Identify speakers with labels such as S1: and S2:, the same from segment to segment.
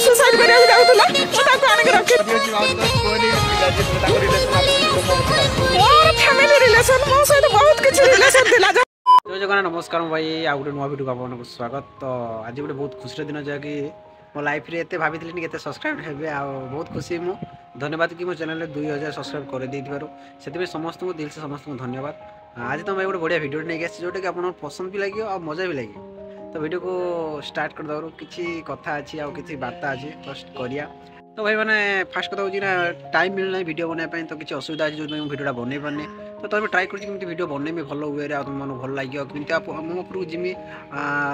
S1: Suicide କରିବାକୁ ଯାଉଥିଲା ମୁଁ ତାକୁ ଆଣିକି ରଖି ମୋର ଫ୍ୟାମିଲି ରିଲେସନ ମୋ ସହିତ ବହୁତ କିଛି ରିଲେସନ ଥିଲା।
S2: जय जगन्नाथ नमस्कार भाई आ गोटे नुआ भिडियो आपको स्वागत। तो आज गोटे बहुत खुशी दिन जहाँकि मो लाइफ रे एते भाभी के सब्सक्राइब हे आ बहुत खुशी मु धन्यवाद कि मो चैनल 2000 सब्सक्राइब कर से समस्त को दिल से समस्त को धन्यवाद। आज तो मैं गोटे बढ़िया भिडियो नहीं आसी जोटा कि आप पसंद भी लगे और मजा भी लगे। तो भिडियो को स्टार्ट कर दो किसी कथा अच्छी आ कि बार्ता अच्छी फर्स्ट करिया। तो भाई मैंने फास्ट कथा होची ना टाइम मिलना वीडियो बनाने तो किसी असुविधा अच्छी जो भिडियोटा बन पारे। तो तुम ट्राए कर वीडियो बनैमी भल वे तुम भल लगे कमी उपरको जिमी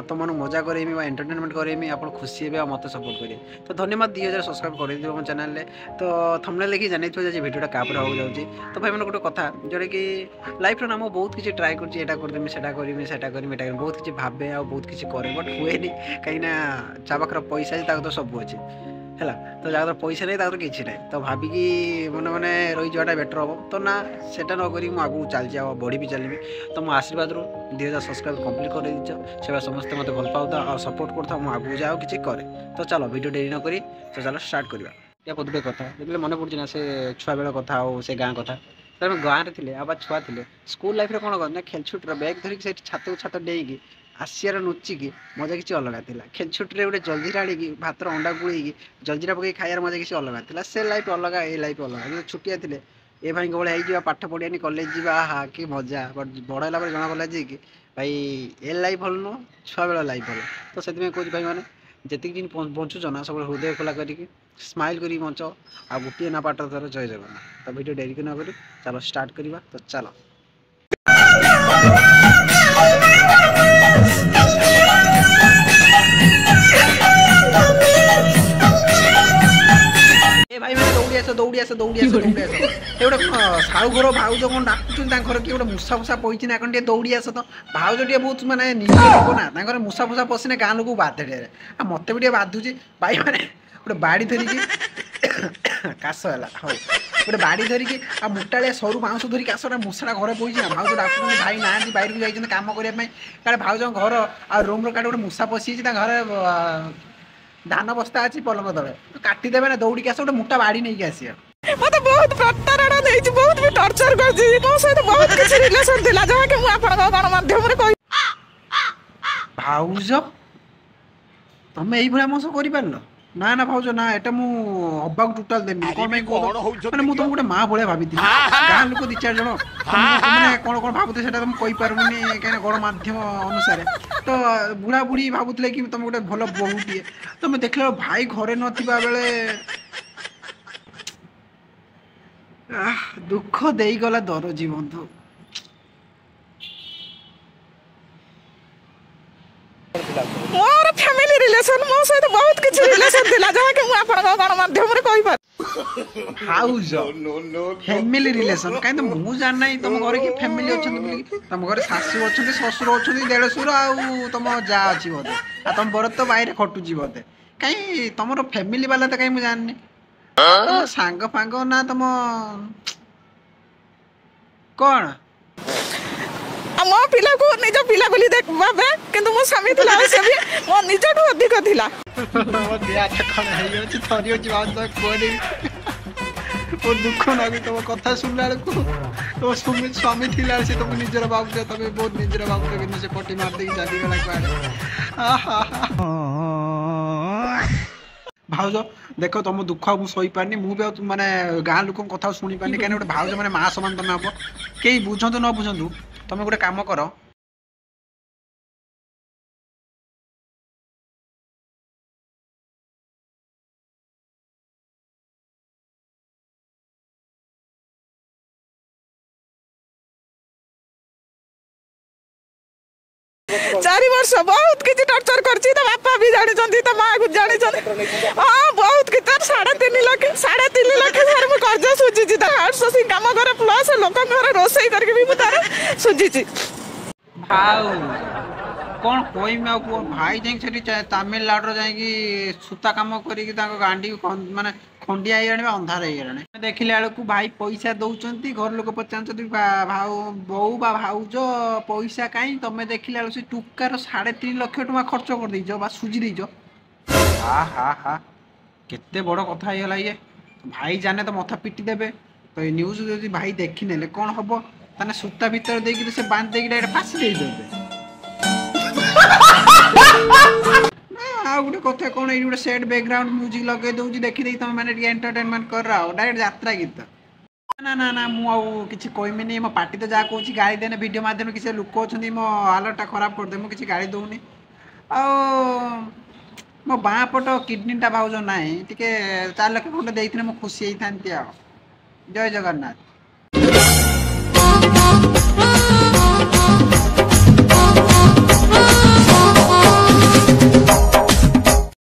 S2: तुम मजा करेमी एंटरटेनमेंट करेमी आप खुशी हे मत सपोर्ट करेंगे। तो धन्यवाद 2000 सब्सक्राइब कर मो चैनल तो थंबनेल देखिए जानी भिडियोटा कापर हो जाऊँगी। तो भाई मैंने गोटे कथा जोटा कि लाइफ ना मुझे बहुत किसी ट्राए करदेमी सेटा करी बहुत किसी भावे आ बहुत किसी करे बट हुए कहीं चा पाखे पैसा तो सब अच्छे है। तो जहाँ पैसा नहीं तो किसी ना तो भाविकी मन मैंने रही जाटा बेटर हम तो ना सेटा नक आगू चल जाए बढ़ी भी चलि। तो मो आशीर्वाद 2000 सब्सक्राइब कंप्लीट कर दीजिए समस्ते मत भल पाता और सपोर्ट करता मुझे आगू जाओ किसी करे। तो चलो वीडियो डेरी न करी तो चलो स्टार्ट करवा। या पदे कथा जो मन पड़ी ना से छुआ बेल कथा और से गाँ कथा तो गाँव में थे आबा छुआ थे स्कूल लाइफ कौन कर खेल छुट्टी बैग धरिक छात छात डेईकी आसियार नुचिकी मजा किसी अलग थी। खेल छुट्टी गोटे जलजीरा आड़ी भात अंडा गुड़ी जलजीरा पकई खायार मजा किसी अलग थी। से लाइफ अलग ए लाइफ अलग छुट्टिया थे ए भाई भाई हो पाठ पढ़ियानी कॉलेज जा हाँ कि मजा बट बड़ है जना गला जी कि भाई ए लाइफ भल नुह छुआ बेल लाइफ भल। तो से कह भाई मैंने जी दिन बंचुच ना सब हृदय खोला करके स्माइल करी बंच आ गोटे ना पाठ थर जय जगन्नाथ। तो वीडियो डेरी न करी चलो स्टार्ट करवा। तो चलो भाई मैंने दौड़ी आस गोटे साहू घर भाउज कौन डाकुन घर किए गोटे मूसा फूसा पड़ी ना कौन दौड़ी आस। तो भाउज टे बहुत मानने निज लोक ना मूसा फूसा पशिने गाँ लोक बाधे मत भी बाधुची भाई मैंने गोटे बाड़ी धरिकी काश है हाँ गोटे बाड़ी धरिकी आ मोटाड़िया सरू बाउंश धरिक आसटा मूसाटा घर पड़ी ना भाउज डाकुन भाई ना बाहर को जाइए कम करने काले भाउज घर आ रूम काटे गोटे मूसा पशि घर धान बस्ता अच्छी पलंग तले तो काटिदेवे ना दौड़ी आस गोटे मोटा बाड़ी नहीं आस
S1: मत बहुत प्रतारणा देछि बहुत भी टॉर्चर करछि मो सहित बहुत किछि रिलेशन थिला जहा के मु आपन गण माध्यम रे कहि
S2: भाउज तमे एई भला मोस करि पारलो ना ना भाउज ना एटा मु हब्बा टोटल देमी कोन में को माने मु तुम गोटे मां भले भाबिथि गां लोक दि चार जण माने कोन कोन भाबुते सेटा तुम कहि पारुनी केने गण माध्यम अनुसार। तो बुढ़ा बुढ़ी भाबुतले कि तुम गोटे भल बहुटीए तुम देखल भाई घरे नथिबा बेले दुख देई गला दरजी बंधु।
S1: मोर फैमिली रिलेशन मो सहित बहुत किछि रिलेशन थिला जहा के मु आपन गण माध्यम रे कहि पार
S2: हाउस फैमिली रिलेशन कहीं तो मुझे जान ना तुम घर की फैमिली अच्छा तुम घर शाशु अच्छा शशुर अच्छा देढ़शुर आउ तुम जा अच्छी बोधे आ तुम बर तो बाहर खटुची बोधे कहीं तुम फैमिली वाला तो कहीं मुझे जाननी तुम सांग फांग ना तुम कौन
S1: मो पिला को निज पिला बोली देख बाबा किंतु मो स्वामी थिला से भी मो निजठू अधिक थिला
S2: मो देह खन है अछि थरी अछि बात कोनी ओ दुख लागि तुम कथा सुनला को तो स्वामी थिला से तुम निजर बाबू तुम बहुत निजर बाबू के से पट्टी मार दे जादी गला पाड़े भाउज देख तुम दुख मु सही पारनी मु भी माने गाँ लोक कथा शुणी पारनी कहीं गोटे भाउज माने माँ समान तुम हम कई बुझंतु न बुझंतु तुम गोटे काम कर 4 वर्ष बहुत किसी टॉर्चर करछि त बापा भी जानि छथि त मां को जानि छथि हां बहुत कि 3.5 लाख सर मु कर्ज सुझि त आउटसोर्सिंग काम करे प्लस लोक घर रोसई करके भी मु तार सुझि भाऊ कौन कोई मैं भाई जाई छथि तमिलनाडु जाई सूता काम करी गांडी माने ଖଣ୍ଡିଆ ହେଇଗଲାଣି ବା ଅନ୍ଧାର ହେଇଗଲାଣି। ଦେଖିଲା ବେଳକୁ ଭାଇ ପଇସା ଦଉଛନ୍ତି, ଘର ଲୋକ ପଚାରୁଛନ୍ତି ବୋଉ ବା ଭାଉଜ ପଇସା କାହିଁ, ତମେ ଦେଖିଲା ବେଳକୁ ସେ ଟୁକାର 3.5 ଲକ୍ଷ ଟଙ୍କା ଖର୍ଚ୍ଚ କରିଦେଇଛ ବା ସୁଝି ଦେଇଛ। ହା ହା ହା କେତେ ବଡ଼ କଥା ହେଇଗଲା ଇଏ। ଭାଇ ଜାନେ ତ ମଥା ପିଟି ଦେବେ। ତ ଏ ନ୍ୟୁଜ୍ ଯଦି ଭାଇ ଦେଖିନେଲେ କ'ଣ ହବ, ତାହେଲେ ସୂତା ଭିତରେ ଦେଇକି ସେ ବାନ୍ଧି ଦେଇକି ଡାଇରେକ୍ଟ ଫାସି ଦେଇଦେବେ। ଆଉ ଗୋଟେ କଥା କ'ଣ, ଏଇଠି ଗୋଟେ ସେଟ୍ ବ୍ୟାକଗ୍ରାଉଣ୍ଡ ମ୍ୟୁଜିକ୍ ଲଗେଇ ଦେଉଛି, ଦେଖିଦେଇ ତମେ ମାନେ ଟିକେ ଏଣ୍ଟରଟେନମେଣ୍ଟ କର ଆଉ, ଡାଇରେକ୍ଟ ଯାତ୍ରା ଗୀତ। ନା ନା ନା ମୁଁ ଆଉ କିଛି କହିବିନି, ମୋ ପାଟି ତ ଯାହା କହୁଛି ଗାଳି ଦେନେ ଭିଡ଼ିଓ ମାଧ୍ୟମରେ କିଛି ଲୋକ ଅଛନ୍ତି ମୋ ହାଲତଟା ଖରାପ କରିଦେବେ, ମୁଁ କିଛି ଗାଳି ଦେଉନି। ଆଉ ମୋ ବାଁ ପଟ କିଡ଼ନୀଟା ଭାଉଜ ନାହିଁ, ଟିକେ 4 ଲକ୍ଷ ଖଣ୍ଡେ ଦେଇଥିଲେ ମୁଁ ଖୁସି ହେଇଥାନ୍ତି ଆଉ। ଜୟ ଜଗନ୍ନାଥ।